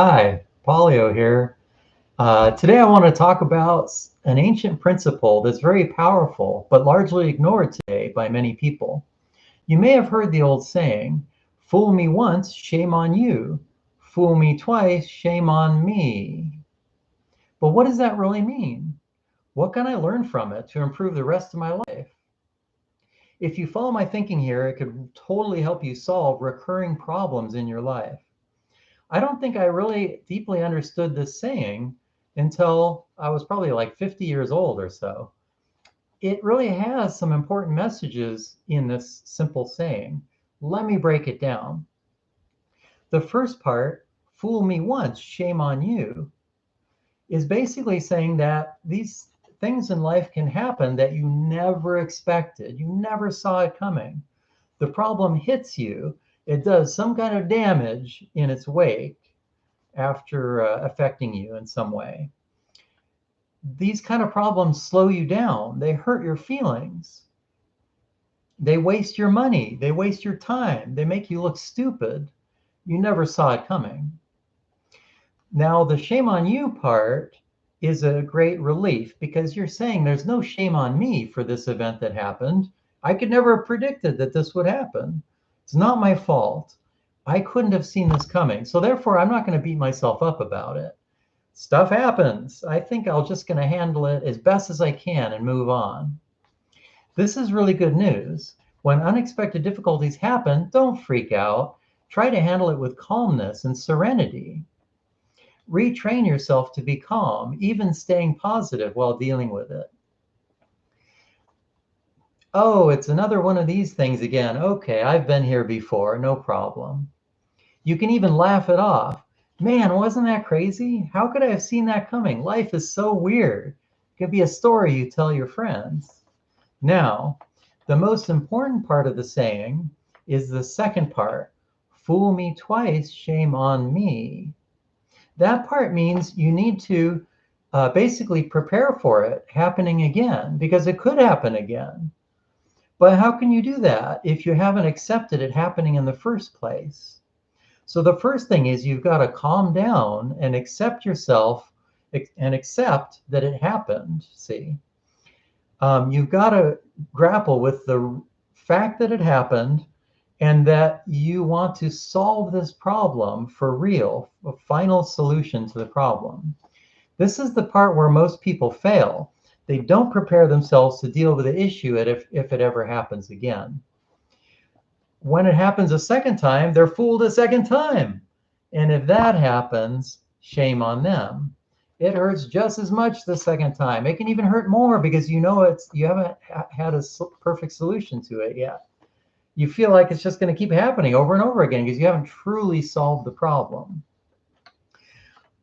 Hi, Polio here. Today I want to talk about an ancient principle that's very powerful, but largely ignored today by many people. You may have heard the old saying, fool me once, shame on you. Fool me twice, shame on me. But what does that really mean? What can I learn from it to improve the rest of my life? If you follow my thinking here, it could totally help you solve recurring problems in your life. I don't think I really deeply understood this saying until I was probably like 50 years old or so. It really has some important messages in this simple saying. Let me break it down. The first part, fool me once, shame on you, is basically saying that these things in life can happen that you never expected. You never saw it coming. The problem hits you, it does some kind of damage in its wake after affecting you in some way. These kind of problems slow you down. They hurt your feelings. They waste your money. They waste your time. They make you look stupid. You never saw it coming. Now, the shame on you part is a great relief because you're saying there's no shame on me for this event that happened. I could never have predicted that this would happen. It's not my fault. I couldn't have seen this coming. So, therefore, I'm not going to beat myself up about it. Stuff happens. I think I'll just going to handle it as best as I can and move on. This is really good news. When unexpected difficulties happen, don't freak out. Try to handle it with calmness and serenity. Retrain yourself to be calm, even staying positive while dealing with it. Oh, it's another one of these things again. Okay, I've been here before, no problem. You can even laugh it off. Man, wasn't that crazy? How could I have seen that coming? Life is so weird. It could be a story you tell your friends. Now, the most important part of the saying is the second part. Fool me twice, shame on me. That part means you need to basically prepare for it happening again because it could happen again. But how can you do that if you haven't accepted it happening in the first place? So the first thing is you've got to calm down and accept yourself and accept that it happened. See, you've got to grapple with the fact that it happened and that you want to solve this problem for real, a final solution to the problem. This is the part where most people fail. They don't prepare themselves to deal with the issue if it ever happens again. When it happens a second time, they're fooled a second time. And if that happens, shame on them. It hurts just as much the second time. It can even hurt more because you haven't had a perfect solution to it yet. You feel like it's just going to keep happening over and over again because you haven't truly solved the problem.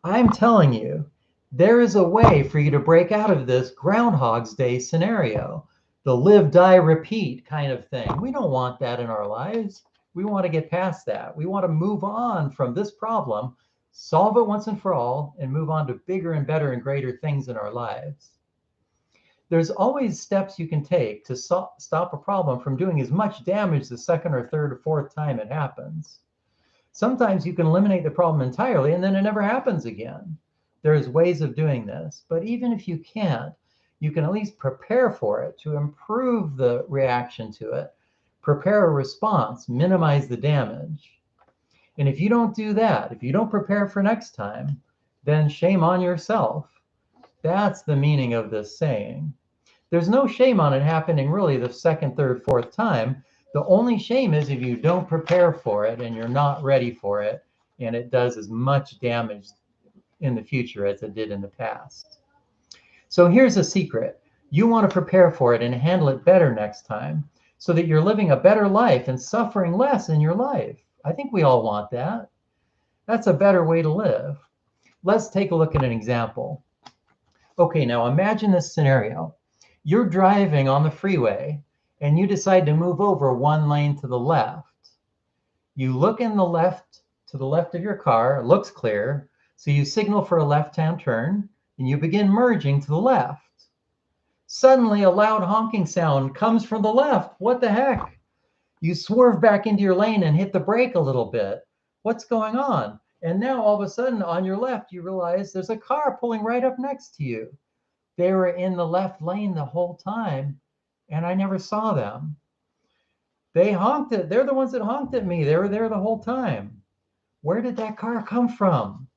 I'm telling you, there is a way for you to break out of this Groundhog's Day scenario, the live, die, repeat kind of thing. We don't want that in our lives. We want to get past that. We want to move on from this problem, solve it once and for all, and move on to bigger and better and greater things in our lives. There's always steps you can take to stop a problem from doing as much damage the second or third or fourth time it happens. Sometimes you can eliminate the problem entirely and then it never happens again. There's ways of doing this, but even if you can't, you can at least prepare for it to improve the reaction to it, prepare a response, minimize the damage. And if you don't do that, if you don't prepare for next time, then shame on yourself. That's the meaning of this saying. There's no shame on it happening really the second, third, fourth time. The only shame is if you don't prepare for it and you're not ready for it, and it does as much damage in the future as it did in the past. So here's a secret. You want to prepare for it and handle it better next time so that you're living a better life and suffering less in your life. I think we all want that. That's a better way to live. Let's take a look at an example. Okay, now imagine this scenario. You're driving on the freeway and you decide to move over one lane to the left. You look to the left of your car, it looks clear, so you signal for a left-hand turn and you begin merging to the left. Suddenly a loud honking sound comes from the left. What the heck? You swerve back into your lane and hit the brake a little bit. What's going on? And now all of a sudden on your left, you realize there's a car pulling right up next to you. They were in the left lane the whole time, and I never saw them. They honked it. They're the ones that honked at me. They were there the whole time. Where did that car come from?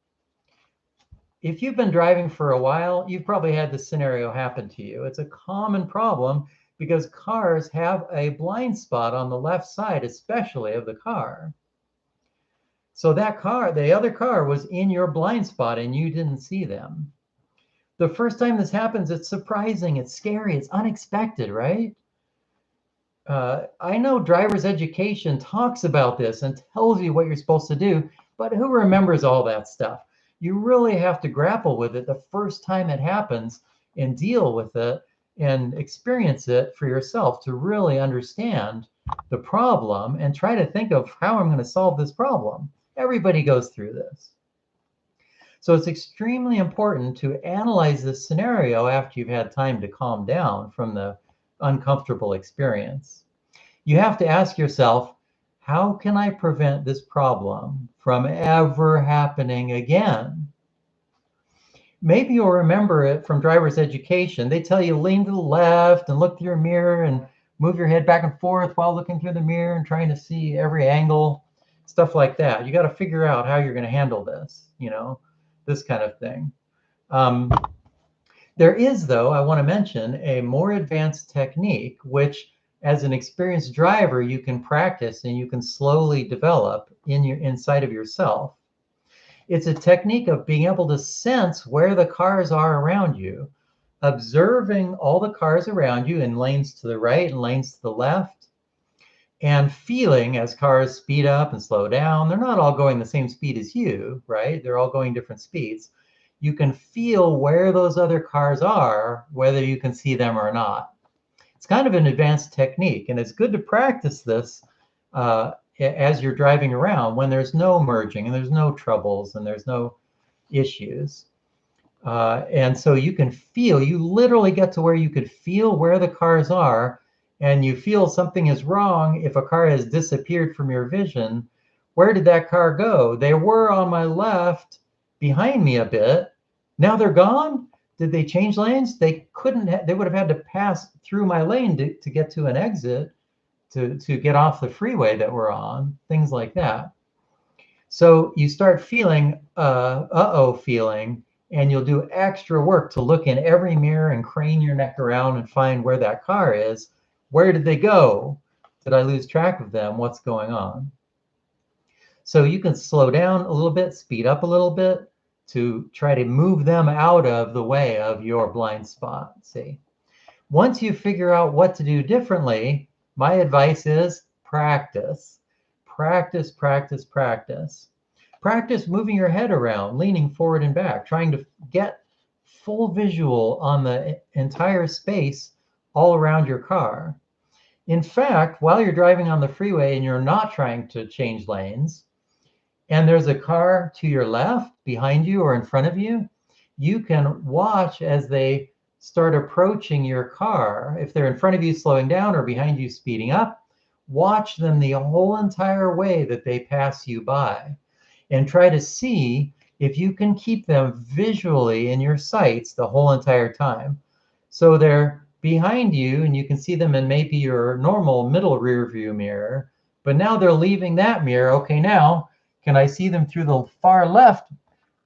If you've been driving for a while, you've probably had this scenario happen to you. It's a common problem because cars have a blind spot on the left side, especially of the car. So that car, the other car was in your blind spot and you didn't see them. The first time this happens, it's surprising, it's scary, it's unexpected, right? I know driver's education talks about this and tells you what you're supposed to do, but who remembers all that stuff? You really have to grapple with it the first time it happens and deal with it and experience it for yourself to really understand the problem and try to think of how I'm going to solve this problem. Everybody goes through this. So it's extremely important to analyze this scenario after you've had time to calm down from the uncomfortable experience. You have to ask yourself, how can I prevent this problem from ever happening again? Maybe you'll remember it from driver's education. They tell you lean to the left and look through your mirror and move your head back and forth while looking through the mirror and trying to see every angle, stuff like that. You got to figure out how you're going to handle this, this kind of thing. There is, though, I want to mention a more advanced technique, which as an experienced driver, you can practice and you can slowly develop inside of yourself. It's a technique of being able to sense where the cars are around you, observing all the cars around you in lanes to the right and lanes to the left, and feeling as cars speed up and slow down. They're not all going the same speed as you, right? They're all going different speeds. You can feel where those other cars are, whether you can see them or not. It's kind of an advanced technique, and it's good to practice this as you're driving around when there's no merging and there's no troubles and there's no issues. And so you can feel, you literally get to where you could feel where the cars are, and you feel something is wrong if a car has disappeared from your vision. Where did that car go? They were on my left behind me a bit. Now they're gone? Did they change lanes? They couldn't, they would have had to pass through my lane to get to an exit to get off the freeway that we're on, things like that. So you start feeling, feeling, and you'll do extra work to look in every mirror and crane your neck around and find where that car is. Where did they go? Did I lose track of them? What's going on? So you can slow down a little bit, speed up a little bit to try to move them out of the way of your blind spot, see? Once you figure out what to do differently, my advice is practice. Practice, practice, practice. Practice moving your head around, leaning forward and back, trying to get full visual on the entire space all around your car. In fact, while you're driving on the freeway and you're not trying to change lanes, and there's a car to your left, behind you, or in front of you, you can watch as they start approaching your car. If they're in front of you slowing down or behind you speeding up, watch them the whole entire way that they pass you by, and try to see if you can keep them visually in your sights the whole entire time. So they're behind you and you can see them in maybe your normal middle rear view mirror, but now they're leaving that mirror. Okay, now can I see them through the far left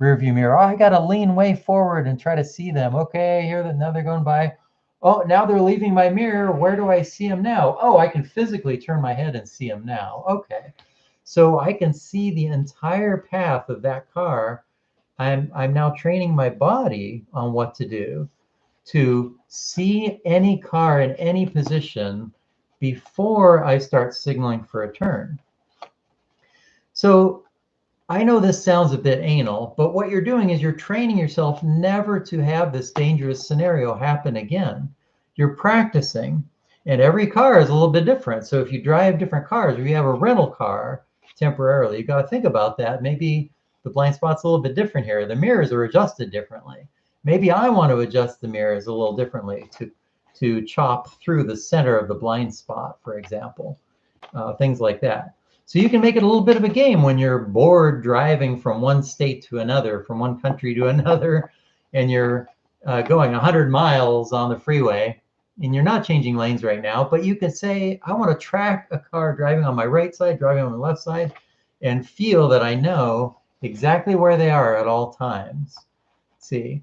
rear view mirror? Oh, I got to lean way forward and try to see them. Okay, now they're going by. Oh, now they're leaving my mirror. Where do I see them now? Oh, I can physically turn my head and see them now. Okay, so I can see the entire path of that car. I'm now training my body on what to do to see any car in any position before I start signaling for a turn. So I know this sounds a bit anal, but what you're doing is you're training yourself never to have this dangerous scenario happen again. You're practicing, and every car is a little bit different. So if you drive different cars, or you have a rental car temporarily, you got to think about that. Maybe the blind spot's a little bit different here. The mirrors are adjusted differently. Maybe I want to adjust the mirrors a little differently to chop through the center of the blind spot, for example, things like that. So you can make it a little bit of a game when you're bored driving from one state to another, from one country to another, and you're going 100 miles on the freeway, and you're not changing lanes right now, but you can say, I want to track a car driving on my right side, driving on the left side, and feel that I know exactly where they are at all times. See?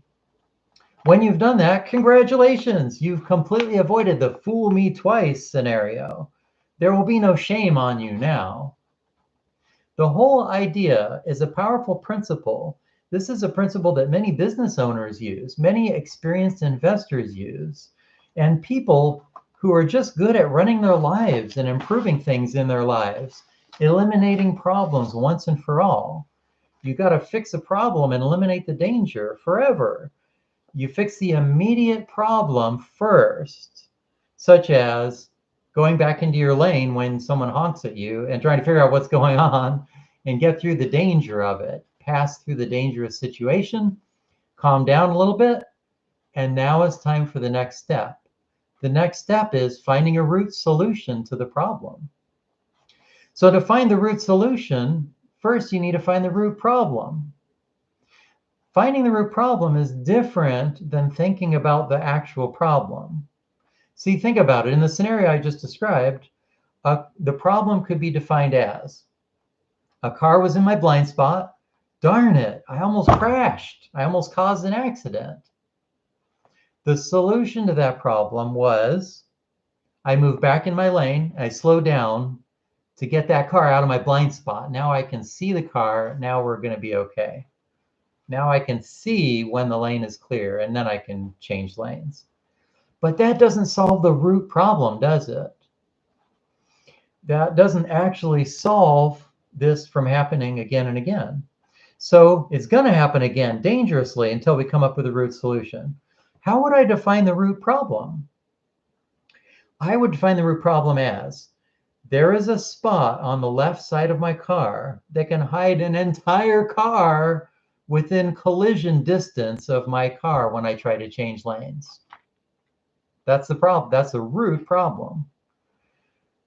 When you've done that, congratulations, you've completely avoided the fool me twice scenario. There will be no shame on you now. The whole idea is a powerful principle. This is a principle that many business owners use, many experienced investors use, and people who are just good at running their lives and improving things in their lives, eliminating problems once and for all. You got to fix a problem and eliminate the danger forever. You fix the immediate problem first, such as going back into your lane when someone honks at you and trying to figure out what's going on and get through the danger of it, pass through the dangerous situation, calm down a little bit, and now it's time for the next step. The next step is finding a root solution to the problem. So to find the root solution, first you need to find the root problem. Finding the root problem is different than thinking about the actual problem. See, think about it. In the scenario I just described, the problem could be defined as, a car was in my blind spot. Darn it, I almost crashed. I almost caused an accident. The solution to that problem was, I moved back in my lane. I slowed down to get that car out of my blind spot. Now I can see the car. Now we're going to be okay. Now I can see when the lane is clear, and then I can change lanes. But that doesn't solve the root problem, does it? That doesn't actually solve this from happening again and again. So it's going to happen again dangerously until we come up with a root solution. How would I define the root problem? I would define the root problem as, there is a spot on the left side of my car that can hide an entire car within collision distance of my car when I try to change lanes. That's the problem. That's a root problem.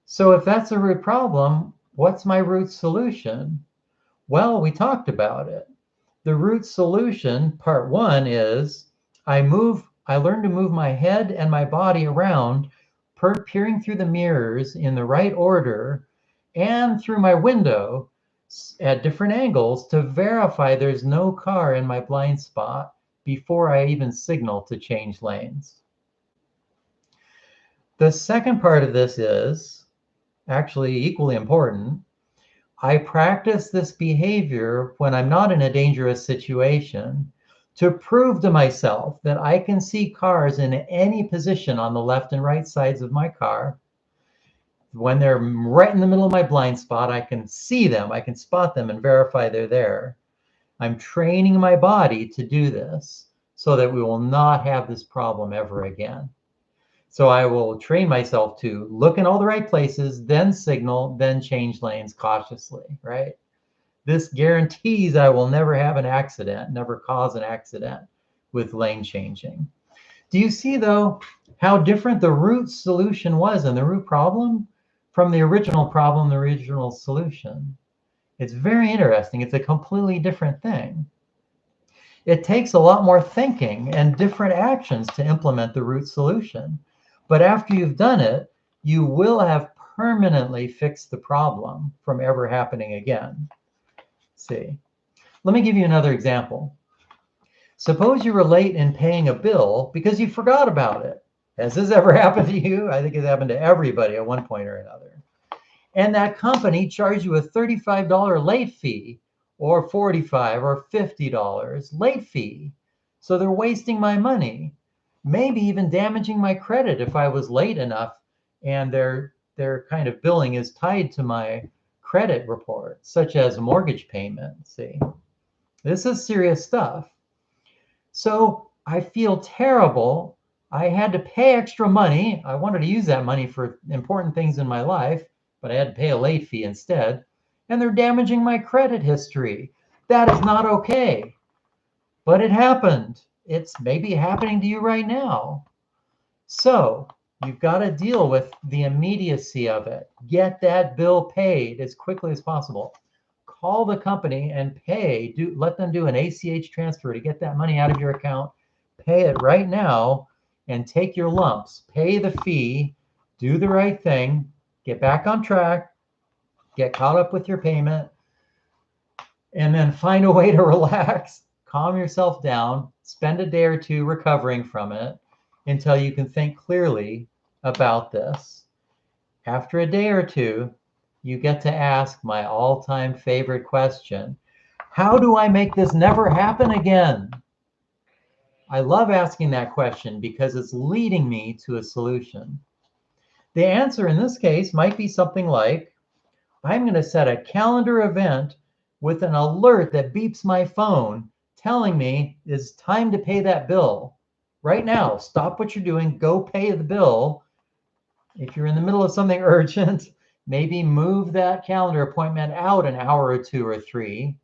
So if that's a root problem, what's my root solution? Well, we talked about it. The root solution, part one, is I learn to move my head and my body around, peering through the mirrors in the right order and through my window at different angles to verify there's no car in my blind spot before I even signal to change lanes. The second part of this is actually equally important. I practice this behavior when I'm not in a dangerous situation to prove to myself that I can see cars in any position on the left and right sides of my car. When they're right in the middle of my blind spot, I can see them, I can spot them and verify they're there. I'm training my body to do this so that we will not have this problem ever again. So I will train myself to look in all the right places, then signal, then change lanes cautiously, right? This guarantees I will never have an accident, never cause an accident with lane changing. Do you see, though, how different the root solution was and the root problem from the original problem, the original solution? It's very interesting. It's a completely different thing. It takes a lot more thinking and different actions to implement the root solution. But after you've done it, you will have permanently fixed the problem from ever happening again. See, let me give you another example. Suppose you were late in paying a bill because you forgot about it. Has this ever happened to you? I think it's happened to everybody at one point or another. And that company charged you a $35 late fee, or $45 or $50 late fee. So they're wasting my money, maybe even damaging my credit if I was late enough and their kind of billing is tied to my credit report, such as a mortgage payment. See, this is serious stuff. So I feel terrible. I had to pay extra money. I wanted to use that money for important things in my life, but I had to pay a late fee instead. And they're damaging my credit history. That is not okay. But it happened. It's maybe happening to you right now. So You've got to deal with the immediacy of it. Get that bill paid as quickly as possible. Call the company and pay. Let them do an ACH transfer to get that money out of your account. Pay it right now and take your lumps. Pay the fee. Do the right thing. Get back on track. Get caught up with your payment. And then find a way to relax. Calm yourself down. Spend a day or two recovering from it until you can think clearly about this. After a day or two, you get to ask my all-time favorite question. How do I make this never happen again? I love asking that question because it's leading me to a solution. The answer in this case might be something like, I'm going to set a calendar event with an alert that beeps my phone telling me it's time to pay that bill. Right now, stop what you're doing, go pay the bill. If you're in the middle of something urgent, maybe move that calendar appointment out an hour or 2 or 3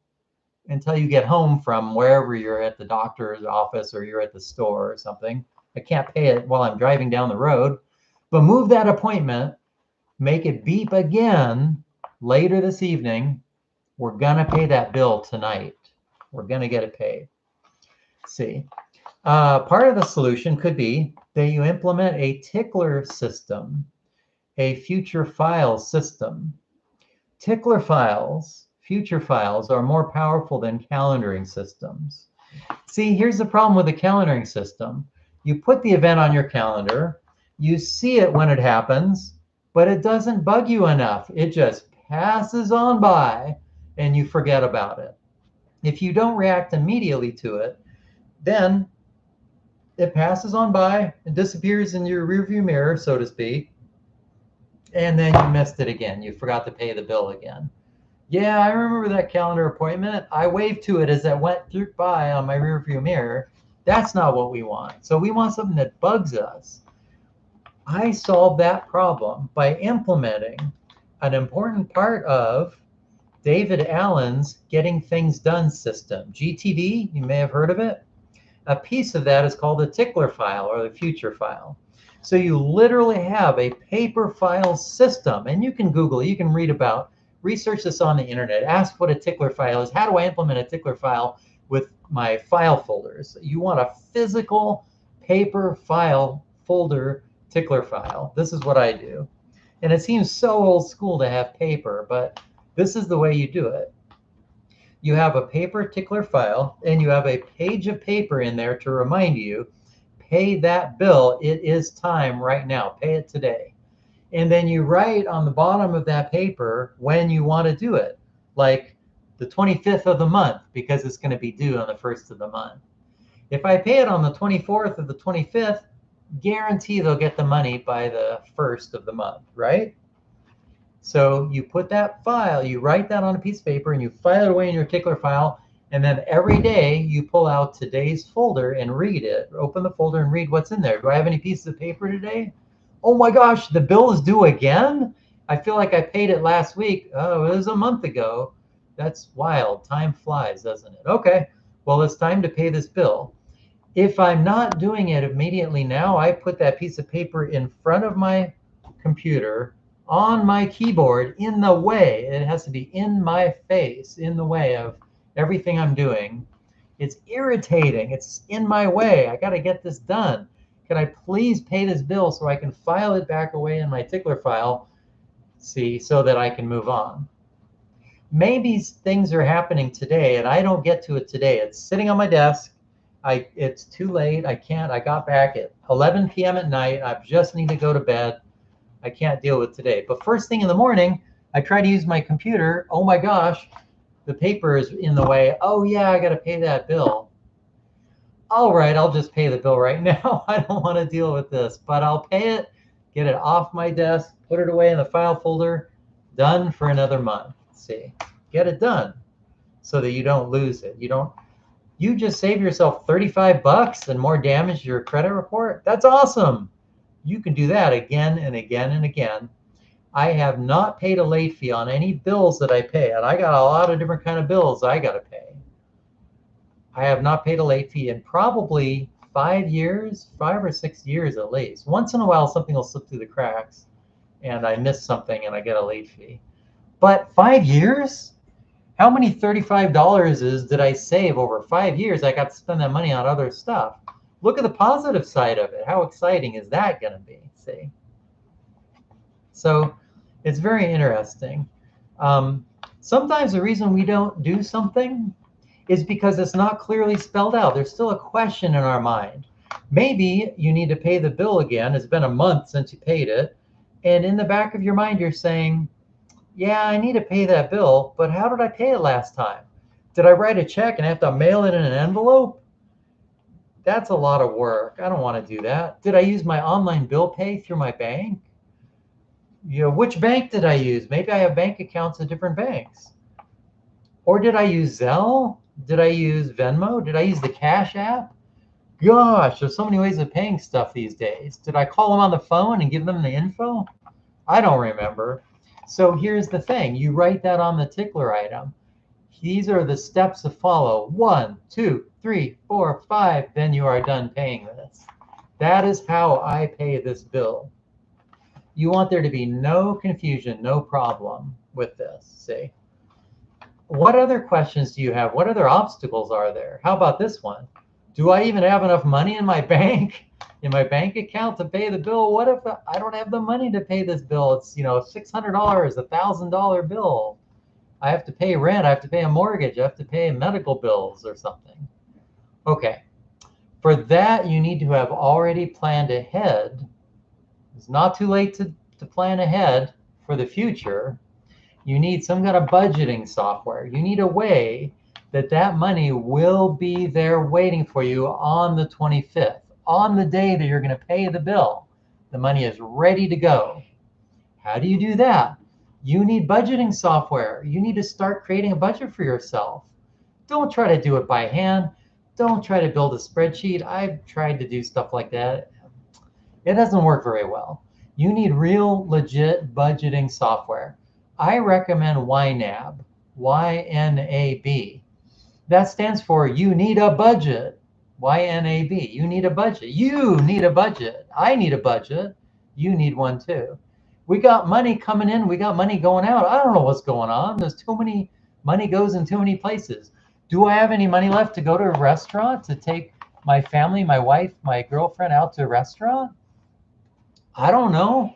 until you get home from wherever you're at, the doctor's office or you're at the store or something. I can't pay it while I'm driving down the road, but move that appointment, make it beep again later this evening. We're gonna pay that bill tonight. We're gonna get it paid. See, part of the solution could be that you implement a tickler system, a future file system. Tickler files, future files, are more powerful than calendaring systems. See, here's the problem with the calendaring system. You put the event on your calendar, you see it when it happens, but it doesn't bug you enough. It just passes on by and you forget about it. If you don't react immediately to it, then it passes on by and disappears in your rearview mirror, so to speak, and then you missed it again. You forgot to pay the bill again. Yeah, I remember that calendar appointment. I waved to it as it went through by on my rearview mirror. That's not what we want. So we want something that bugs us. I solved that problem by implementing an important part of David Allen's Getting Things Done system, GTD. You may have heard of it. A piece of that is called the tickler file or the future file. So you literally have a paper file system, and you can Google it, you can research this on the internet, ask what a tickler file is. How do I implement a tickler file with my file folders? You want a physical paper file folder tickler file. This is what I do. And it seems so old school to have paper, but this is the way you do it. You have a paper tickler file, and you have a page of paper in there to remind you, pay that bill. It is time right now. Pay it today. And then you write on the bottom of that paper when you want to do it, like the 25th of the month, because it's going to be due on the 1st of the month. If I pay it on the 24th or the 25th, guarantee they'll get the money by the 1st of the month, right? So you put that file, you write that on a piece of paper and you file it away in your tickler file. And then every day you pull out today's folder and read it. Open the folder and read what's in there. Do I have any pieces of paper today? Oh my gosh, the bill is due again? I feel like I paid it last week. Oh, it was a month ago. That's wild. Time flies, doesn't it? Okay, well, it's time to pay this bill. If I'm not doing it immediately now, I put that piece of paper in front of my computer on my keyboard in the way. It has to be in my face, in the way of everything I'm doing. It's irritating. It's in my way. I got to get this done. Can I please pay this bill so I can file it back away in my tickler file, see, so that I can move on? Maybe things are happening today and I don't get to it today. It's sitting on my desk. It's too late. I can't. I got back at 11 p.m. at night. I just need to go to bed. I can't deal with today. But first thing in the morning, I try to use my computer. Oh my gosh, the paper is in the way. Oh yeah, I got to pay that bill. All right, I'll just pay the bill right now. I don't want to deal with this, but I'll pay it, get it off my desk, put it away in the file folder, done for another month. See, get it done so that you don't lose it. You just save yourself 35 bucks and more damage to your credit report. That's awesome. You can do that again and again and again. I have not paid a late fee on any bills that I pay, and I got a lot of different kind of bills I got to pay. I have not paid a late fee in probably 5 years, 5 or 6 years at least. Once in a while, something will slip through the cracks and I miss something and I get a late fee. But 5 years? How many $35 did I save over 5 years? I got to spend that money on other stuff. Look at the positive side of it. How exciting is that going to be? See? So it's very interesting. Sometimes the reason we don't do something is because it's not clearly spelled out. There's still a question in our mind. Maybe you need to pay the bill again. It's been a month since you paid it. And in the back of your mind, you're saying, yeah, I need to pay that bill, but how did I pay it last time? Did I write a check and have to mail it in an envelope? That's a lot of work. I don't want to do that. Did I use my online bill pay through my bank? Which bank did I use? Maybe I have bank accounts at different banks. Or did I use Zelle? Did I use Venmo? Did I use the Cash App? Gosh, there's so many ways of paying stuff these days. Did I call them on the phone and give them the info? I don't remember. So here's the thing. You write that on the tickler item. These are the steps to follow. 1, 2, 3, 4, 5. Then you are done paying this. That is how I pay this bill. You want there to be no confusion, no problem with this, see? What other questions do you have? What other obstacles are there? How about this one? Do I even have enough money in my bank account to pay the bill? What if I don't have the money to pay this bill? It's, $600, $1,000 bill. I have to pay rent. I have to pay a mortgage. I have to pay medical bills or something. Okay. For that, you need to have already planned ahead. It's not too late to plan ahead for the future. You need some kind of budgeting software. You need a way that money will be there waiting for you on the 25th, on the day that you're going to pay the bill. The money is ready to go. How do you do that? You need budgeting software. You need to start creating a budget for yourself. Don't try to do it by hand. Don't try to build a spreadsheet. I've tried to do stuff like that. It doesn't work very well. You need real, legit budgeting software. I recommend YNAB, YNAB. That stands for You Need a Budget. YNAB, you need a budget. You need a budget. I need a budget. You need one too. We got money coming in. We got money going out. I don't know what's going on. There's too many, money goes in too many places. Do I have any money left to go to a restaurant, to take my family, my wife, my girlfriend out to a restaurant? I don't know.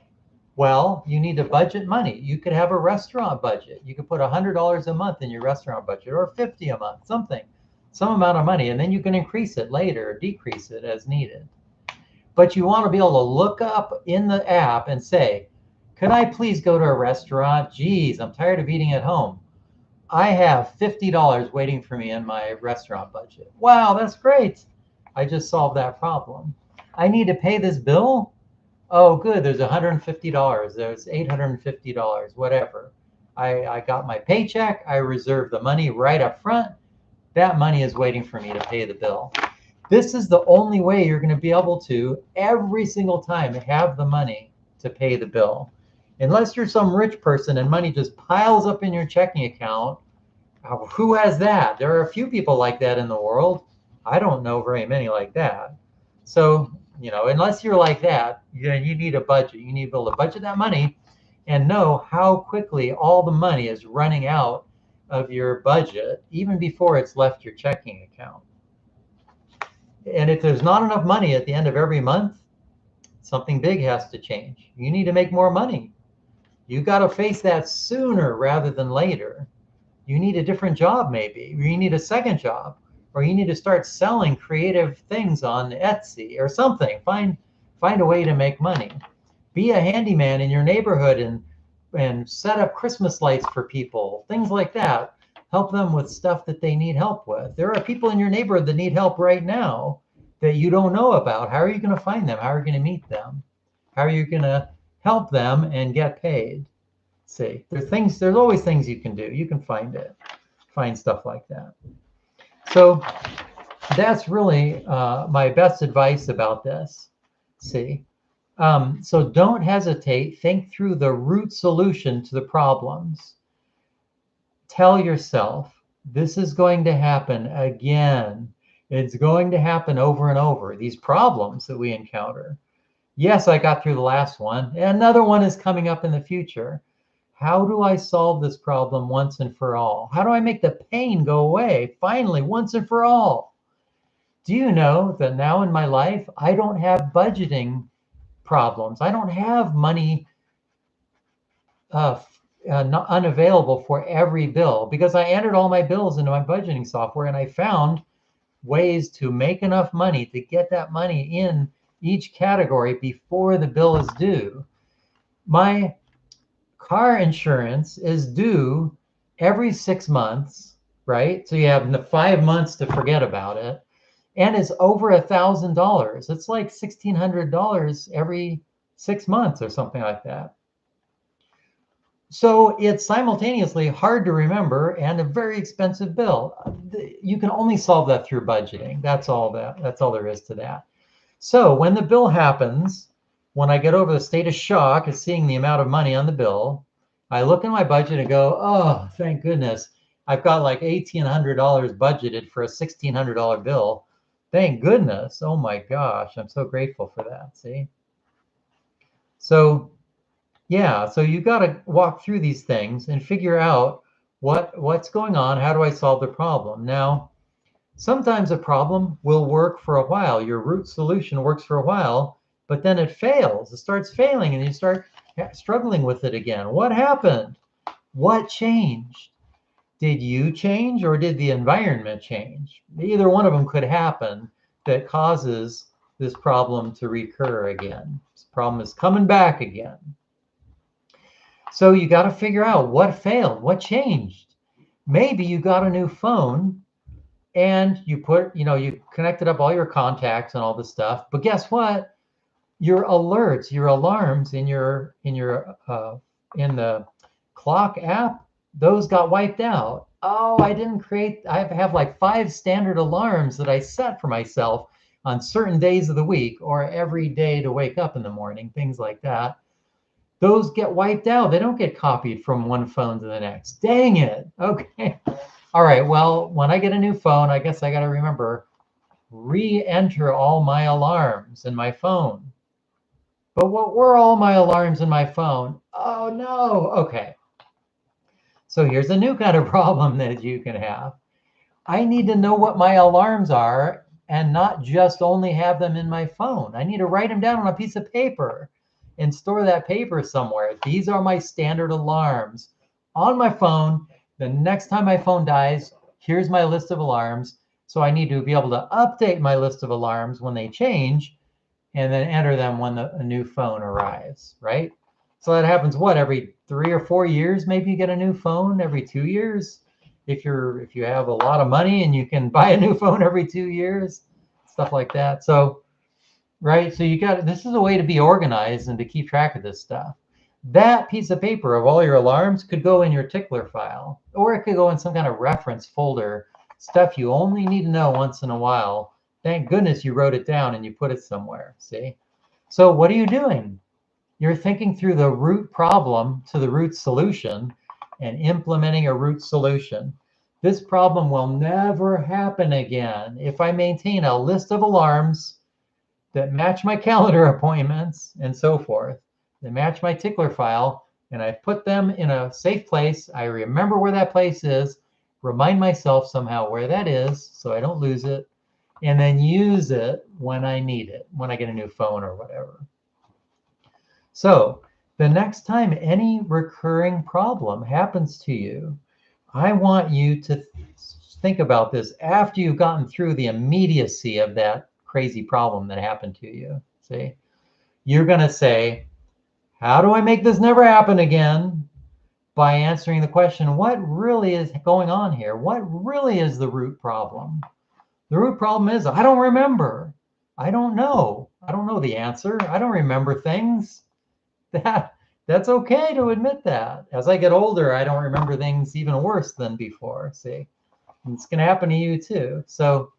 Well, you need to budget money. You could have a restaurant budget. You could put $100 a month in your restaurant budget, or $50 a month, some amount of money, and then you can increase it later or decrease it as needed. But you want to be able to look up in the app and say, could I please go to a restaurant? Geez, I'm tired of eating at home. I have $50 waiting for me in my restaurant budget. Wow, that's great. I just solved that problem. I need to pay this bill. Oh, good. There's $150. There's $850, whatever. I got my paycheck. I reserved the money right up front. That money is waiting for me to pay the bill. This is the only way you're going to be able to, every single time, have the money to pay the bill. Unless you're some rich person and money just piles up in your checking account. Who has that? There are a few people like that in the world. I don't know very many like that. So, unless you're like that, you need a budget. You need to be able to budget that money and know how quickly all the money is running out of your budget, even before it's left your checking account. And if there's not enough money at the end of every month, something big has to change. You need to make more money. You got to face that sooner rather than later. You need a different job, maybe. You need a second job. Or you need to start selling creative things on Etsy or something. Find a way to make money. Be a handyman in your neighborhood and set up Christmas lights for people, things like that. Help them with stuff that they need help with. There are people in your neighborhood that need help right now that you don't know about. How are you going to find them? How are you going to meet them? How are you going to help them and get paid? See, there's always things you can do. You can find stuff like that. So that's really my best advice about this. See, so don't hesitate. Think through the root solution to the problems. Tell yourself, this is going to happen again. It's going to happen over and over, these problems that we encounter. Yes, I got through the last one. Another one is coming up in the future. How do I solve this problem once and for all? How do I make the pain go away finally, once and for all? Do you know that now in my life, I don't have budgeting problems? I don't have money not unavailable for every bill because I entered all my bills into my budgeting software and I found ways to make enough money to get that money in each category before the bill is due. My car insurance is due every 6 months, right? So you have 5 months to forget about it. And it's over $1,000. It's like $1,600 every 6 months or something like that. So it's simultaneously hard to remember and a very expensive bill. You can only solve that through budgeting. That's all there is to that. So when the bill happens, when I get over the state of shock of seeing the amount of money on the bill, I look in my budget and go, oh, thank goodness. I've got like $1,800 budgeted for a $1,600 bill. Thank goodness. Oh my gosh, I'm so grateful for that. See? So yeah, so you got to walk through these things and figure out what's going on. How do I solve the problem? Now, sometimes a problem will work for a while. Your root solution works for a while, but then it fails. It starts failing and you start struggling with it again. What happened? What changed? Did you change or did the environment change? Either one of them could happen that causes this problem to recur again. This problem is coming back again. So you got to figure out what failed, what changed. Maybe you got a new phone and you you connected up all your contacts and all this stuff. But guess what? Your alerts, your alarms in the clock app, those got wiped out. Oh, I have like 5 standard alarms that I set for myself on certain days of the week or every day to wake up in the morning, things like that. Those get wiped out. They don't get copied from one phone to the next. Dang it. Okay. All right. Well, when I get a new phone, I guess I got to remember re-enter all my alarms in my phone. But what were all my alarms in my phone? Oh, no. Okay. So here's a new kind of problem that you can have. I need to know what my alarms are and not just only have them in my phone. I need to write them down on a piece of paper and store that paper somewhere. These are my standard alarms on my phone. The next time my phone dies, here's my list of alarms. So I need to be able to update my list of alarms when they change and then enter them when a new phone arrives, right? So that happens, what, every 3 or 4 years? Maybe you get a new phone every 2 years. If you have a lot of money and you can buy a new phone every 2 years, stuff like that. So, right, so this is a way to be organized and to keep track of this stuff. That piece of paper of all your alarms could go in your tickler file, or it could go in some kind of reference folder, stuff you only need to know once in a while. Thank goodness you wrote it down and you put it somewhere, see? So what are you doing? You're thinking through the root problem to the root solution and implementing a root solution. This problem will never happen again if I maintain a list of alarms that match my calendar appointments and so forth, that match my tickler file, and I put them in a safe place. I remember where that place is, remind myself somehow where that is so I don't lose it, and then use it when I need it, when I get a new phone or whatever. So the next time any recurring problem happens to you, I want you to think about this after you've gotten through the immediacy of that crazy problem that happened to you. See, you're going to say, how do I make this never happen again? By answering the question, what really is going on here? What really is the root problem? The root problem is, I don't remember. I don't know. I don't know the answer. I don't remember things. That's okay to admit that. As I get older, I don't remember things even worse than before. See, and it's going to happen to you too. So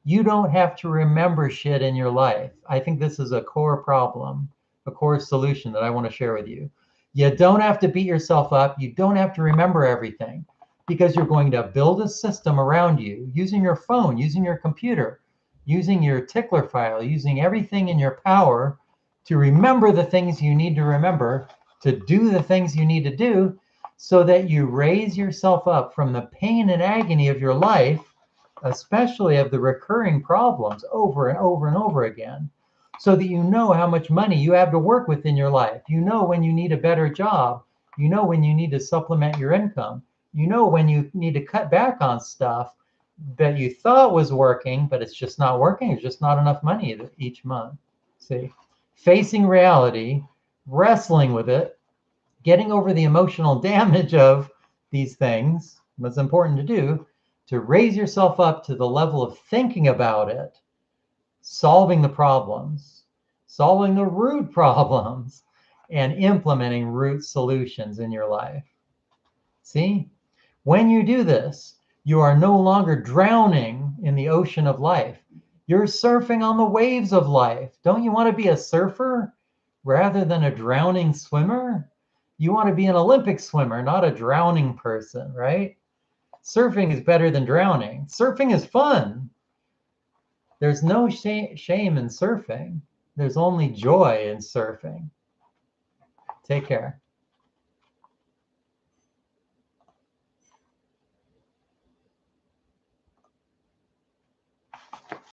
you don't have to remember shit in your life. I think this is a core problem, a core solution that I want to share with you. You don't have to beat yourself up. You don't have to remember everything. because you're going to build a system around you using your phone, using your computer, using your tickler file, using everything in your power to remember the things you need to remember, to do the things you need to do, so that you raise yourself up from the pain and agony of your life, especially of the recurring problems over and over and over again, so that you know how much money you have to work with in your life. You know when you need a better job. You know when you need to supplement your income. You know when you need to cut back on stuff that you thought was working, but it's just not working. It's just not enough money each month. See, facing reality, wrestling with it, getting over the emotional damage of these things, what's important to do, to raise yourself up to the level of thinking about it, solving the problems, solving the root problems, and implementing root solutions in your life. See, when you do this, you are no longer drowning in the ocean of life. You're surfing on the waves of life. Don't you want to be a surfer rather than a drowning swimmer? You want to be an Olympic swimmer, not a drowning person, right? Surfing is better than drowning. Surfing is fun. There's no shame in surfing. There's only joy in surfing. Take care.